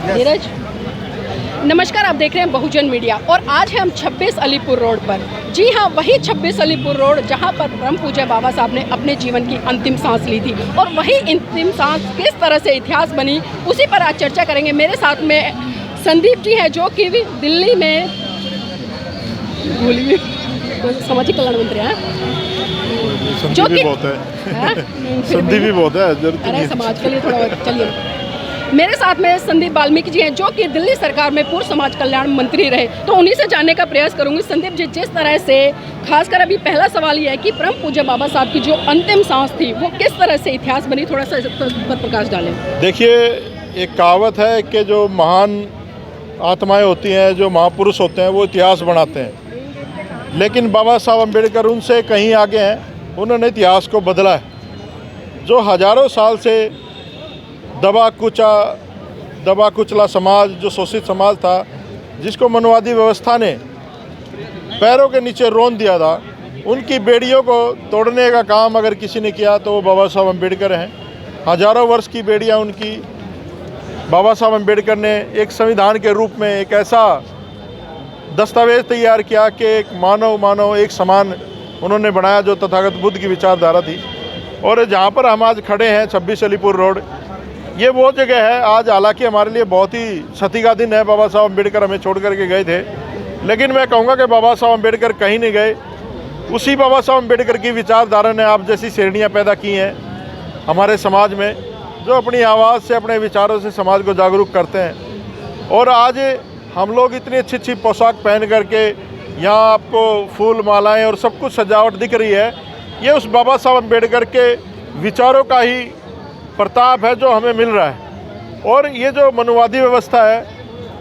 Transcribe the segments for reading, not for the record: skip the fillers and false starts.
धीरज, नमस्कार। आप देख रहे हैं बहुजन मीडिया और आज है हम 26 अलीपुर रोड पर। जी हाँ, वही 26 अलीपुर रोड जहाँ पर परम पूज्य बाबा साहब ने अपने जीवन की अंतिम सांस ली थी और वही अंतिम सांस किस तरह से इतिहास बनी, उसी पर आज चर्चा करेंगे। मेरे साथ में संदीप जी हैं जो कि दिल्ली में सामाजिक कल्याण मंत्री हैं, जो कि बहुत है संदीप भी बहुत है। अरे समाज के लिए थोड़ा। चलिए, मेरे साथ में संदीप वाल्मीकि जी हैं जो कि दिल्ली सरकार में पूर्व समाज कल्याण मंत्री रहे, तो उन्हीं से जानने का प्रयास करूंगी। संदीप जी, जिस तरह से खासकर अभी पहला सवाल ये है कि परम पूज्य बाबा साहब की जो अंतिम सांस थी वो किस तरह से इतिहास बनी, थोड़ा सा इस पर प्रकाश डालें। देखिए, एक कहावत है कि जो महान आत्माएं होती हैं, जो महापुरुष होते हैं, वो इतिहास बनाते हैं, लेकिन बाबा साहब अम्बेडकर उनसे कहीं आगे हैं। उन्होंने इतिहास को बदला है। जो हजारों साल से दबा कुचला समाज, जो शोषित समाज था, जिसको मनवादी व्यवस्था ने पैरों के नीचे रोन दिया था, उनकी बेड़ियों को तोड़ने का काम अगर किसी ने किया तो वो बाबा साहब अम्बेडकर हैं। हजारों वर्ष की बेड़ियां उनकी बाबा साहब अम्बेडकर ने एक संविधान के रूप में एक ऐसा दस्तावेज तैयार किया कि एक मानव एक समान उन्होंने बनाया, जो तथागत बुद्ध की विचारधारा थी। और जहाँ पर हम आज खड़े हैं 26 अलीपुर रोड, ये वो जगह है आज, हालांकि हमारे लिए बहुत ही क्षति का दिन है। बाबा साहब अम्बेडकर हमें छोड़ करके गए थे, लेकिन मैं कहूँगा कि बाबा साहब अम्बेडकर कहीं नहीं गए। उसी बाबा साहब अम्बेडकर की विचारधारा ने आप जैसी श्रेणियाँ पैदा की हैं हमारे समाज में, जो अपनी आवाज़ से, अपने विचारों से समाज को जागरूक करते हैं। और आज हम लोग इतनी अच्छी अच्छी पोशाक पहन करके यहाँ आपको फूल मालाएँ और सब कुछ सजावट दिख रही है, ये उस बाबा साहब अम्बेडकर के विचारों का ही प्रताप है जो हमें मिल रहा है। और ये जो मनुवादी व्यवस्था है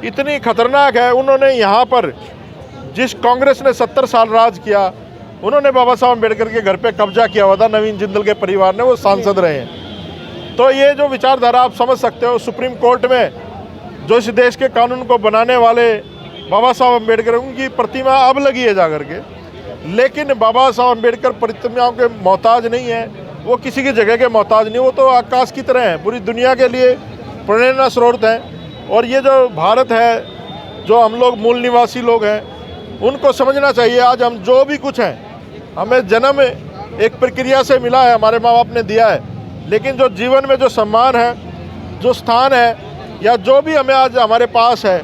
इतनी खतरनाक है। उन्होंने यहाँ पर जिस कांग्रेस ने 70 साल राज किया, उन्होंने बाबा साहब अम्बेडकर के घर पे कब्जा किया हुआ था। नवीन जिंदल के परिवार ने, वो सांसद रहे हैं। तो ये जो विचारधारा आप समझ सकते हो, सुप्रीम कोर्ट में जो इस देश के कानून को बनाने वाले बाबा साहब अम्बेडकर, उनकी प्रतिमा अब लगी है जा करके। लेकिन बाबा साहब अम्बेडकर प्रतिमाओं के मोहताज नहीं है, वो किसी की जगह के मोहताज नहीं, वो तो आकाश की तरह हैं, पूरी दुनिया के लिए प्रेरणा स्रोत हैं। और ये जो भारत है, जो हम लोग मूल निवासी लोग हैं, उनको समझना चाहिए। आज हम जो भी कुछ हैं, हमें जन्म एक प्रक्रिया से मिला है, हमारे माँ बाप ने दिया है, लेकिन जो जीवन में जो सम्मान है, जो स्थान है, या जो भी हमें आज हमारे पास है,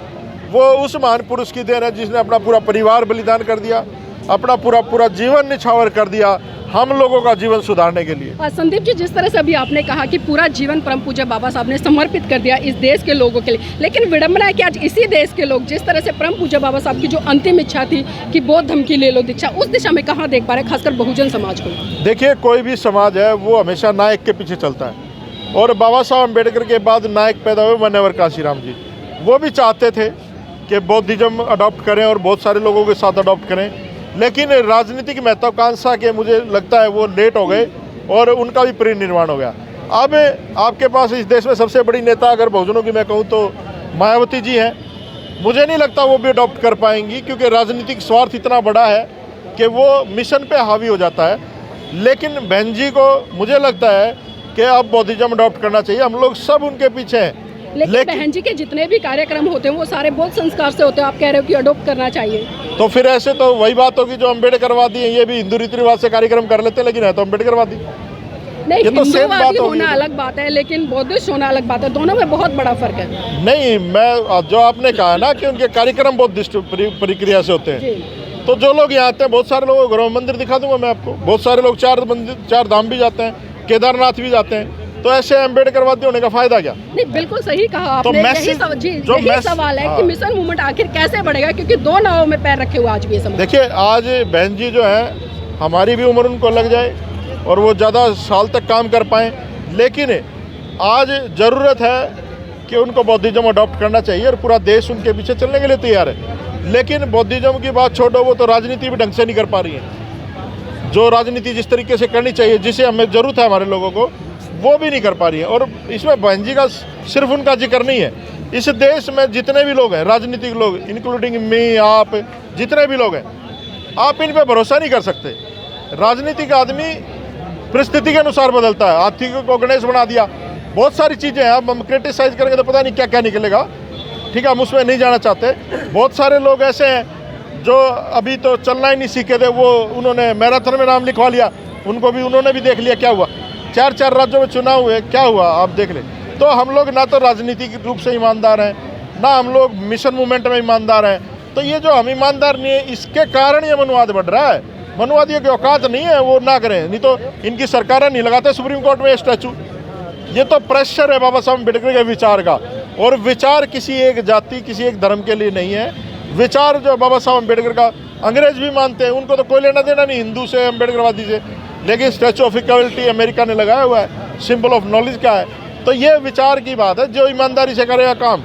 वो उस महान पुरुष की देन है जिसने अपना पूरा परिवार बलिदान कर दिया, अपना पूरा जीवन निछावर कर दिया हम लोगों का जीवन सुधारने के लिए। संदीप जी, जिस तरह से अभी आपने कहा कि पूरा जीवन परम पूज्य बाबा साहब ने समर्पित कर दिया इस देश के लोगों के लिए, लेकिन विडंबना है कि आज इसी देश के लोग जिस तरह से परम पूज्य बाबा साहब की जो अंतिम इच्छा थी कि बौद्ध धर्म की ले लो दीक्षा, उस दिशा में कहाँ देख पा रहे, खासकर बहुजन समाज को। देखिए, कोई भी समाज है वो हमेशा नायक के पीछे चलता है, और बाबा साहब अम्बेडकर के बाद नायक पैदा हुए मान्यवर काशीराम जी। वो भी चाहते थे कि बौद्धिज्म अडॉप्ट करें और बहुत सारे लोगों के साथ अडॉप्ट करें, लेकिन राजनीतिक महत्वाकांक्षा के मुझे लगता है वो लेट हो गए और उनका भी परिनिर्वाण हो गया। अब आपके पास इस देश में सबसे बड़ी नेता अगर बहुजनों की मैं कहूँ तो मायावती जी हैं। मुझे नहीं लगता वो भी अडॉप्ट कर पाएंगी, क्योंकि राजनीतिक स्वार्थ इतना बड़ा है कि वो मिशन पे हावी हो जाता है। लेकिन बहन जी को मुझे लगता है कि अब बौद्धिज्म अडॉप्ट करना चाहिए, हम लोग सब उनके पीछे हैं। लेकिन बहन जी के जितने भी कार्यक्रम होते हैं वो सारे बौद्ध संस्कार से होते हैं, आप कह रहे हो कि अडॉप्ट करना चाहिए, तो फिर ऐसे तो वही बात होगी जो अम्बेडकरवादी है, ये भी हिंदू रीति रिवाज से कार्यक्रम कर लेते हैं, लेकिन है तो अम्बेडकरवादी। नहीं, हिंदूवादी होना अलग बात है, लेकिन बौद्धिस्ट होना अलग बात है, दोनों में बहुत बड़ा फर्क है। नहीं, मैं जो आपने कहा ना कि उनके कार्यक्रम बौद्धिस्ट प्रक्रिया से होते हैं, तो जो लोग यहाँ आते हैं, बहुत सारे लोग, गृह मंदिर दिखा दूंगा मैं आपको, बहुत सारे लोग चार धाम भी जाते हैं, केदारनाथ भी जाते हैं, तो ऐसे अम्बेडकरवादी होने का फायदा क्या? नहीं, बिल्कुल सही कहा आपने। तो यही सवाल है कि मिशन मूवमेंट आखिर कैसे बढ़ेगा, क्योंकि दो नावों में पैर रखे हुए आज भी ये समझ। देखिए, आज बहन जी जो है, हमारी भी उम्र उनको लग जाए और वो ज़्यादा साल तक काम कर पाएँ, लेकिन आज ज़रूरत है कि उनको बौद्धिज्म अडॉप्ट करना चाहिए और पूरा देश उनके पीछे चलने के लिए तैयार है। लेकिन बौद्धिज्म की बात छोड़ो, वो तो राजनीति भी ढंग से नहीं कर पा रही है। जो राजनीति जिस तरीके से करनी चाहिए, जिसे हमें ज़रूरत है हमारे लोगों को, वो भी नहीं कर पा रही है। और इसमें बहन जी का सिर्फ उनका जिक्र नहीं है, इस देश में जितने भी लोग हैं, राजनीतिक लोग, इंक्लूडिंग मी, आप, जितने भी लोग हैं, आप इन पे भरोसा नहीं कर सकते। राजनीतिक आदमी परिस्थिति के अनुसार बदलता है। हाथी को गणेश बना दिया, बहुत सारी चीज़ें हैं। अब हम क्रिटिसाइज करेंगे तो पता नहीं क्या क्या निकलेगा। ठीक है, हम उसमें नहीं जाना चाहते। बहुत सारे लोग ऐसे हैं जो अभी तो चलना ही नहीं सीखे थे, वो उन्होंने मैराथन में नाम लिखवा लिया, उन्होंने भी देख लिया क्या हुआ। 4 राज्यों में चुनाव हुए, क्या हुआ आप देख लें। तो हम लोग ना तो राजनीतिक रूप से ईमानदार हैं, ना हम लोग मिशन मूवमेंट में ईमानदार हैं। तो ये जो हम ईमानदार नहीं है, इसके कारण ये मनुवाद बढ़ रहा है। मनुवादियों की औकात नहीं है वो ना करें, नहीं तो इनकी सरकारें नहीं लगाते सुप्रीम कोर्ट में ये स्टैचू। ये तो प्रेशर है बाबा साहब अम्बेडकर के विचार का, और विचार किसी एक जाति, किसी एक धर्म के लिए नहीं है। विचार जो बाबा साहब अम्बेडकर का अंग्रेज भी मानते हैं, उनको तो कोई लेना देना नहीं हिंदू से, अम्बेडकरवादी से, लेकिन स्टैचू ऑफ इक्वलिटी अमेरिका ने लगाया हुआ है, सिंबल ऑफ नॉलेज का है। तो ये विचार की बात है, जो ईमानदारी से करेगा काम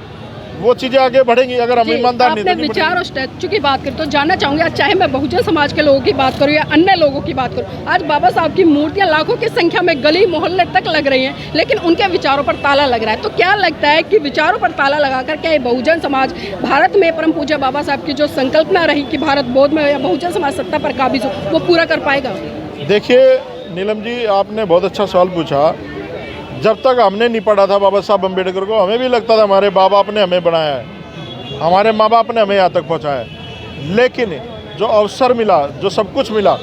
वो चीज़ें आगे बढ़ेंगी। अगर हम ईमानदार नहीं, आपने विचार और स्टैचू की बात करें तो जानना चाहूँगी, आज चाहे मैं बहुजन समाज के लोगों की बात करूँ या अन्य लोगों की बात करूँ, आज बाबा साहब की मूर्तियाँ लाखों की संख्या में गली मोहल्ले तक लग रही हैं, लेकिन उनके विचारों पर ताला लग रहा है। तो क्या लगता है कि विचारों पर ताला लगाकर क्या ये बहुजन समाज भारत में परम पूज्य बाबा साहब की जो संकल्पना रही कि भारत बोध में या बहुजन समाज सत्ता पर काबिज हो, वो पूरा कर पाएगा? देखिए नीलम जी, आपने बहुत अच्छा सवाल पूछा। जब तक हमने नहीं पढ़ा था बाबा साहब अम्बेडकर को, हमें भी लगता था हमारे बाप बाप ने हमें बनाया है, हमारे माँ बाप ने हमें यहाँ तक पहुँचाया है। लेकिन जो अवसर मिला, जो सब कुछ मिला,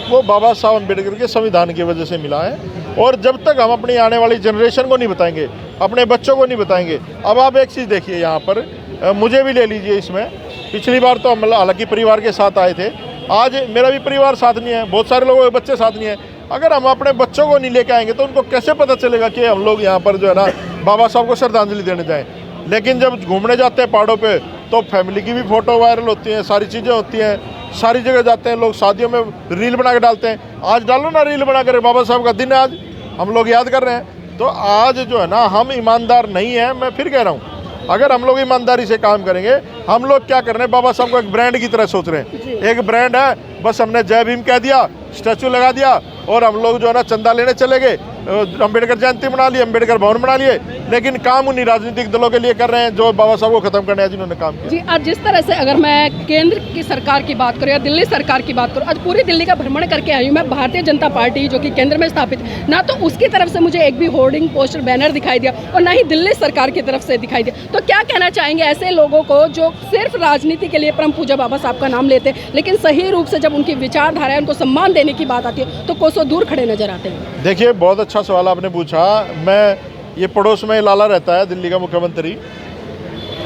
वो बाबा साहब अम्बेडकर के संविधान की वजह से मिला है। और जब तक हम अपनी आने वाली जनरेशन को नहीं बताएंगे, अपने बच्चों को नहीं बताएंगे। अब आप एक चीज़ देखिए, यहाँ पर मुझे भी ले लीजिए इसमें। पिछली बार तो हम हालांकि परिवार के साथ आए थे, आज मेरा भी परिवार साथ नहीं है, बहुत सारे लोगों के बच्चे साथ नहीं है। अगर हम अपने बच्चों को नहीं लेके आएंगे तो उनको कैसे पता चलेगा कि हम लोग यहाँ पर जो है ना बाबा साहब को श्रद्धांजलि देने जाएं। लेकिन जब घूमने जाते हैं पहाड़ों पे तो फैमिली की भी फ़ोटो वायरल होती है, सारी चीज़ें होती हैं, सारी जगह जाते हैं लोग, शादियों में रील बना के डालते हैं। आज डालो ना रील बना कर, बाबा साहब का दिन है आज, हम लोग याद कर रहे हैं। तो आज जो है ना हम ईमानदार नहीं हैं। मैं फिर कह रहा हूँ, अगर हम लोग ईमानदारी से काम करेंगे, हम लोग क्या कर रहे हैं, बाबा साहब को एक ब्रांड की तरह सोच रहे हैं। एक ब्रांड है, बस हमने जय भीम कह दिया, स्टैचू लगा दिया, और हम लोग जो है ना चंदा लेने चले गए, अम्बेडकर जयंती बना ली, अम्बेडकर भवन बना लिए, लेकिन काम उन्हीं राजनीतिक दलों के लिए कर रहे हैं जो बाबा साहब को खत्म करने हैं, जिन्होंने काम किया। जी, आज जिस तरह से अगर मैं केंद्र की सरकार की बात करूँ या दिल्ली सरकार की बात करूँ, आज पूरी दिल्ली का भ्रमण करके आई हूँ मैं। भारतीय जनता पार्टी जो कि केंद्र में स्थापित, ना तो उसकी तरफ से मुझे एक भी होर्डिंग पोस्टर बैनर दिखाई दिया और ना ही दिल्ली सरकार की तरफ से दिखाई दिया। तो क्या कहना चाहेंगे ऐसे लोगों को जो सिर्फ राजनीति के लिए परम पूज्य बाबा साहब का नाम लेते हैं, लेकिन सही रूप से जब उनकी विचारधारा है, उनको सम्मान देने की बात आती है, तो कोसों दूर खड़े नजर आते हैं? देखिए, बहुत अच्छा सवाल आपने पूछा। मैं ये पड़ोस में लाला रहता है, दिल्ली का मुख्यमंत्री,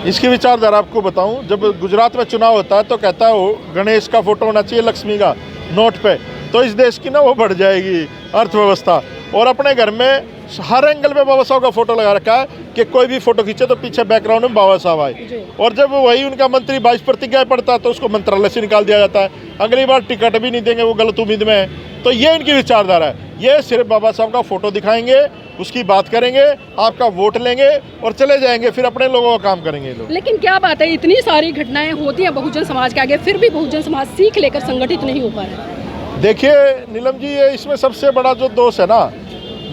इसकी विचारधारा आपको बताऊं। जब गुजरात में चुनाव होता है तो कहता है वो गणेश का फोटो होना चाहिए लक्ष्मी का नोट पे, तो इस देश की ना वो बढ़ जाएगी अर्थव्यवस्था। और अपने घर में हर एंगल पे बाबा साहब का फोटो लगा रखा है कि कोई भी फोटो खींचे तो पीछे बैकग्राउंड में बाबा साहब आए। और जब वही उनका मंत्री 22 प्रतिज्ञाएं पढ़ता है तो उसको मंत्रालय से निकाल दिया जाता है, अगली बार टिकट भी नहीं देंगे, वो गलत उम्मीद में है। तो ये इनकी विचारधारा है। ये सिर्फ बाबा साहब का फोटो दिखाएंगे, उसकी बात करेंगे, आपका वोट लेंगे और चले जाएंगे, फिर अपने लोगों का काम करेंगे लोग। लेकिन क्या बात है, इतनी सारी घटनाएं होती हैं बहुजन समाज के आगे, फिर भी बहुजन समाज सीख लेकर संगठित नहीं हो पा रहा है। देखिए नीलम जी, ये इसमें सबसे बड़ा जो दोष है ना,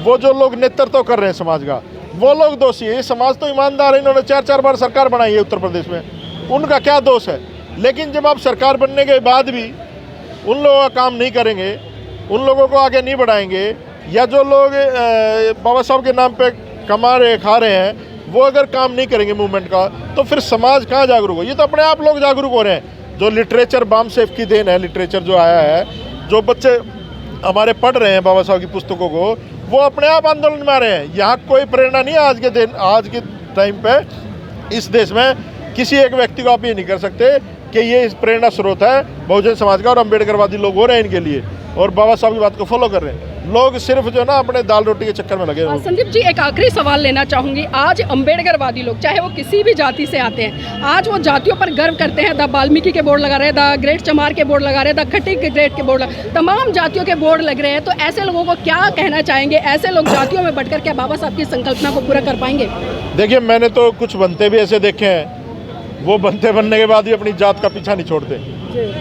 वो जो लोग नेतृत्व कर रहे हैं समाज का, वो लोग दोषी है। ये समाज तो ईमानदार है, इन्होंने 4 बार सरकार बनाई है उत्तर प्रदेश में, उनका क्या दोष है? लेकिन जब आप सरकार बनने के बाद भी उन लोगों का काम नहीं करेंगे, उन लोगों को आगे नहीं बढ़ाएंगे, या जो लोग बाबा साहब के नाम पे कमा रहे खा रहे हैं वो अगर काम नहीं करेंगे मूवमेंट का, तो फिर समाज कहाँ जागरूक हो? ये तो अपने आप लोग जागरूक हो रहे हैं। जो लिटरेचर बाम सेफ की देन है, लिटरेचर जो आया है, जो बच्चे हमारे पढ़ रहे हैं बाबा साहब की पुस्तकों को, वो अपने आप आंदोलन में आ रहे हैं। यहाँ कोई प्रेरणा नहीं है आज के दिन, आज के टाइम पे इस देश में किसी एक व्यक्ति को आप ये नहीं कर सकते कि ये इस प्रेरणा स्रोत है बहुजन समाज का, और अम्बेडकरवादी लोग हो रहे हैं इनके लिए, और बाबा साहब की बात को फॉलो कर रहे हैं। लोग सिर्फ जो है ना अपने दाल रोटी के चक्कर में लगे हैं। संदीप जी, एक आखिरी सवाल लेना चाहूँगी। आज अम्बेडकरवादी लोग, चाहे वो किसी भी जाति से आते हैं, आज वो जातियों पर गर्व करते हैं। द वाल्मीकि के बोर्ड लगा रहे हैं, द ग्रेट चमार के बोर्ड लगा रहे हैं, द खट्टी के ग्रेट के बोर्ड, तमाम जातियों के बोर्ड लग रहे हैं। तो ऐसे लोगों को क्या कहना चाहेंगे? ऐसे लोग जातियों में बढ़कर क्या बाबा साहब की संकल्पना को पूरा कर पाएंगे? देखिए, मैंने तो कुछ बनते भी ऐसे देखे हैं, वो बनते बनने के बाद भी अपनी जात का पीछा नहीं छोड़ते,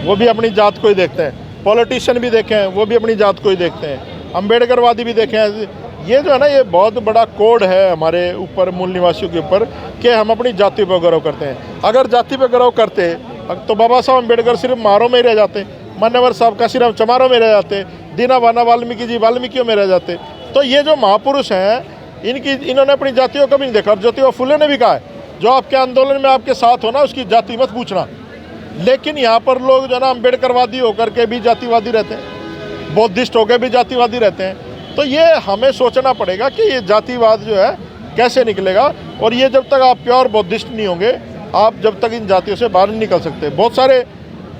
वो भी अपनी जात को ही देखते हैं। पॉलिटिशियन भी देखे हैं, वो भी अपनी जात को ही देखते हैं। अम्बेडकरवादी भी देखे हैं। ये जो है ना, ये बहुत बड़ा कोड है हमारे ऊपर, मूल निवासियों के ऊपर, कि हम अपनी जाति पर गौरव करते हैं। अगर जाति पर गौरव करते तो बाबा साहब अम्बेडकर सिर्फ मारों में ही रह जाते, मान्यवर साहब का सिर्फ चमारों में रह जाते, दीना बाना वाल्मीकि जी वाल्मीकियों में रह जाते। तो ये जो महापुरुष हैं, इन्होंने अपनी जातियों को भी नहीं देखा। और ज्योतिबा फुले ने भी कहा है, जो आपके आंदोलन में आपके साथ हो ना उसकी जाति मत पूछना। लेकिन यहाँ पर लोग जो ना अम्बेडकरवादी होकर के भी जातिवादी रहते हैं, बौद्धिस्ट होकर भी जातिवादी रहते हैं। तो ये हमें सोचना पड़ेगा कि ये जातिवाद जो है कैसे निकलेगा, और ये जब तक आप प्योर बौद्धिस्ट नहीं होंगे, आप जब तक इन जातियों से बाहर नहीं निकल सकते। बहुत सारे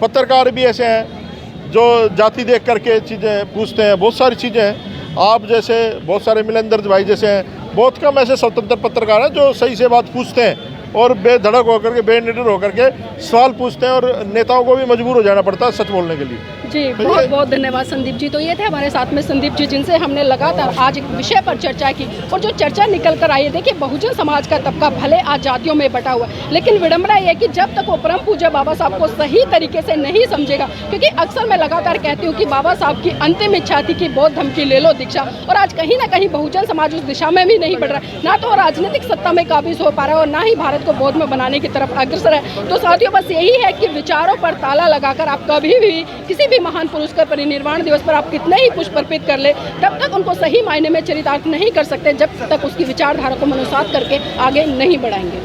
पत्रकार भी ऐसे हैं जो जाति देख करके चीज़ें पूछते हैं, बहुत सारी चीज़ें हैं। आप जैसे बहुत सारे मिलेंदर भाई जैसे हैं, बहुत कम ऐसे स्वतंत्र पत्रकार हैं जो सही से बात पूछते हैं और बेधड़क होकर के, बेनिडर होकर के सवाल पूछते हैं, और नेताओं को भी मजबूर हो जाना पड़ता है सच बोलने के लिए। जी, बहुत बहुत धन्यवाद संदीप जी। तो ये थे हमारे साथ में संदीप जी, जिनसे हमने लगातार आज एक विषय पर चर्चा की, और जो चर्चा निकल कर आई है, देखिए बहुजन समाज का तबका भले आज जातियों में बटा हुआ है, लेकिन विडंबना ये है कि जब तक वो परम पूज्य बाबा साहब को सही तरीके से नहीं समझेगा, क्योंकि अक्सर मैं लगातार कहती हूँ कि बाबा साहब की अंतिम इच्छा थी कि बौद्ध धर्म की ले लो दीक्षा, और आज कहीं ना कहीं बहुजन समाज उस दिशा में भी नहीं बढ़ रहा है, ना तो वो राजनीतिक सत्ता में काबिज हो पा रहा है और ना ही भारत को बौद्ध में बनाने की तरफ अग्रसर है। तो साथियों, बस यही है कि विचारों पर ताला लगाकर आप कभी भी किसी भी महान पुरुष का परिनिर्वाण दिवस पर आप कितने ही पुष्प अर्पित कर ले, तब तक उनको सही मायने में चरितार्थ नहीं कर सकते जब तक उसकी विचारधारा को मनोसात करके आगे नहीं बढ़ाएंगे।